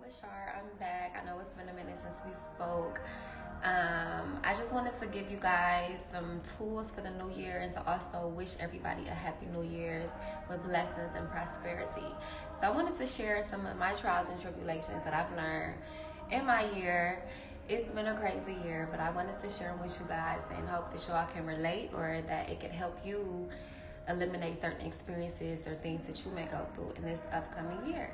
Bashar, I'm back. I know it's been a minute since we spoke. I just wanted to give you guys some tools for the new year and to also wish everybody a happy new year's with blessings and prosperity. So I wanted to share some of my trials and tribulations that I've learned in my year. It's been a crazy year, but I wanted to share them with you guys and hope that y'all can relate or that it can help you eliminate certain experiences or things that you may go through in this upcoming year.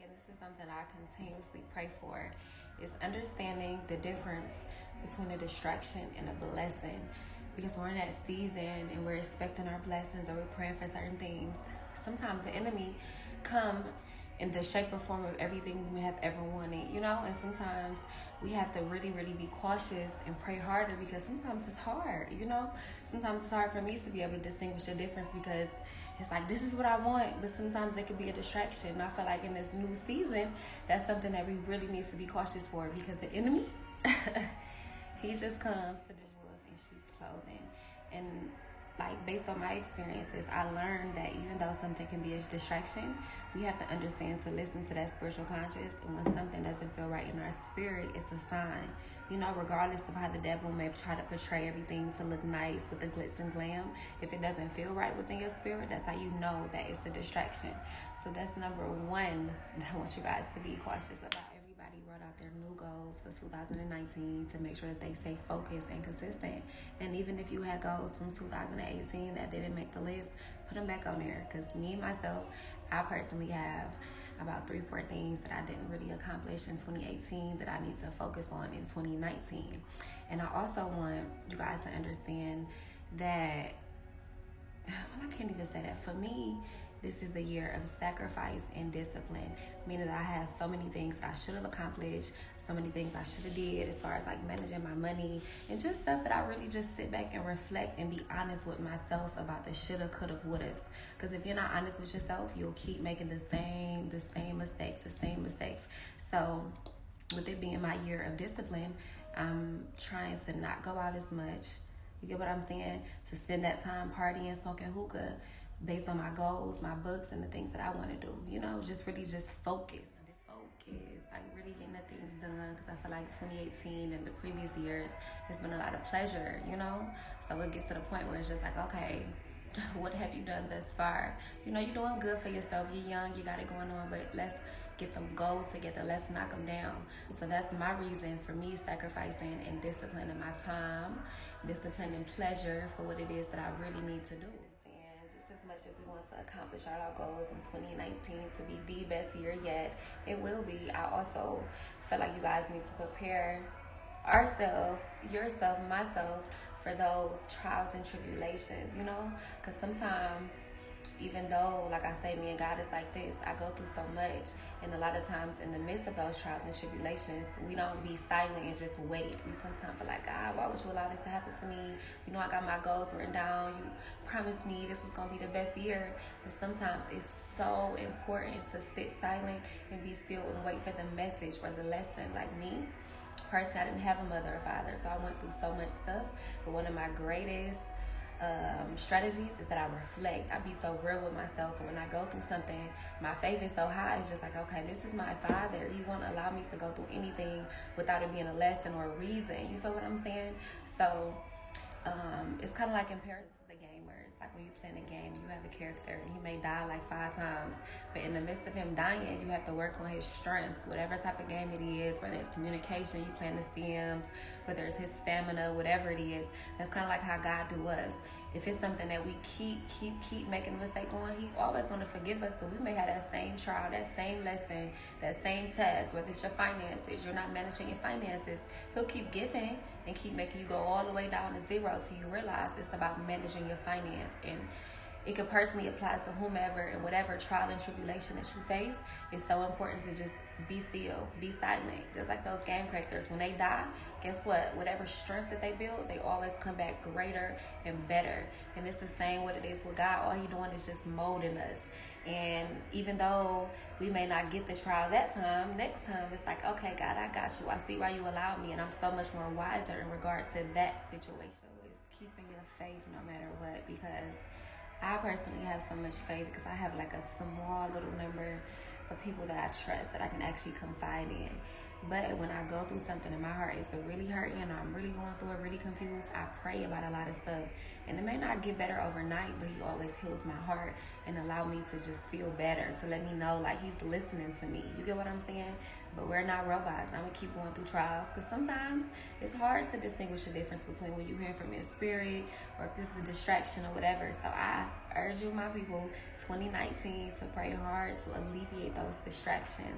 And this is something I continuously pray for, is understanding the difference between a distraction and a blessing. Because we're in that season and we're expecting our blessings or we're praying for certain things. Sometimes the enemy come in the shape or form of everything we may have ever wanted, and sometimes we have to really, really be cautious and pray harder because sometimes it's hard, Sometimes it's hard for me to be able to distinguish the difference because it's like, this is what I want, but sometimes it can be a distraction. And I feel like in this new season, that's something that we really need to be cautious for because the enemy, he just comes to this wolf in sheep's clothing. And like, based on my experiences, I learned that even though something can be a distraction, we have to understand to listen to that spiritual conscience. And when something doesn't feel right in our spirit, it's a sign. Regardless of how the devil may try to portray everything to look nice with the glitz and glam, if it doesn't feel right within your spirit, that's how you know that it's a distraction. So that's number one that I want you guys to be cautious about. Everybody wrote out their new goals for 2019 to make sure that they stay focused and consistent. And even if you had goals from 2018 that didn't make the list, put them back on there. Because me, myself, I personally have about 3-4 things that I didn't really accomplish in 2018 that I need to focus on in 2019. And I also want you guys to understand that, I can't even say that. For me, this is the year of sacrifice and discipline, meaning that I had so many things that I should have accomplished, so many things I should have did as far as like managing my money and just stuff that I really just sit back and reflect and be honest with myself about the shoulda, coulda, woulda. Because if you're not honest with yourself, you'll keep making the same mistakes. So with it being my year of discipline, I'm trying to not go out as much. You get what I'm saying? To spend that time partying, smoking hookah based on my goals, my books, and the things that I want to do. Just really just focus. Like really getting the things done because I feel like 2018 and the previous years has been a lot of pleasure, So it gets to the point where it's just like, okay, what have you done thus far? You're doing good for yourself. You're young, you got it going on, but let's get them goals together. Let's knock them down. So that's my reason for me sacrificing and disciplining my time, disciplining pleasure for what it is that I really need to do. And just as much as we want to accomplish all our goals in 2019 to be the best year yet, it will be. I also feel like you guys need to prepare ourselves, yourself, myself, for those trials and tribulations, because sometimes, even though, like I say, me and God is like this, I go through so much, and a lot of times in the midst of those trials and tribulations, we don't be silent and just wait. We sometimes feel like, God, why would you allow this to happen to me? I got my goals written down. You promised me this was going to be the best year. But sometimes it's so important to sit silent and be still and wait for the message or the lesson. Like me, personally, I didn't have a mother or father, so I went through so much stuff. But one of my greatest strategies is that I reflect. I be so real with myself, and when I go through something, my faith is so high. It's just like, okay, this is my father. He won't allow me to go through anything without it being a lesson or a reason. You feel what I'm saying? So it's kind of like in comparison to the gamers. Like when you play in a game, you have a character and he may die like 5 times, but in the midst of him dying, you have to work on his strengths, whatever type of game it is, whether it's communication, you playing the Sims, whether it's his stamina, whatever it is. That's kind of like how God do us. If it's something that we keep making a mistake on, he's always going to forgive us, but we may have that same trial, that same lesson, that same test, whether it's your finances, you're not managing your finances, he'll keep giving and keep making you go all the way down to zero so you realize it's about managing your finance. And it could personally apply to whomever, and whatever trial and tribulation that you face, it's so important to just be still, be silent. Just like those game characters, when they die, guess what? Whatever strength that they build, they always come back greater and better. And it's the same what it is with God. All he's doing is just molding us. And even though we may not get the trial that time, next time it's like, okay, God, I got you. I see why you allowed me, and I'm so much more wiser in regards to that situation. It's keeping your faith no matter what, because I personally have so much faith because I have like a small little number of people that I trust, that I can actually confide in. But when I go through something and my heart is really hurting or I'm really going through it, really confused, I pray about a lot of stuff. And it may not get better overnight, but he always heals my heart and allow me to just feel better, to let me know like he's listening to me. You get what I'm saying? But we're not robots. I'm going to keep going through trials because sometimes it's hard to distinguish the difference between when you're hearing from your spirit or if this is a distraction or whatever. So I urge you, my people, 2019, to pray hard to alleviate those distractions.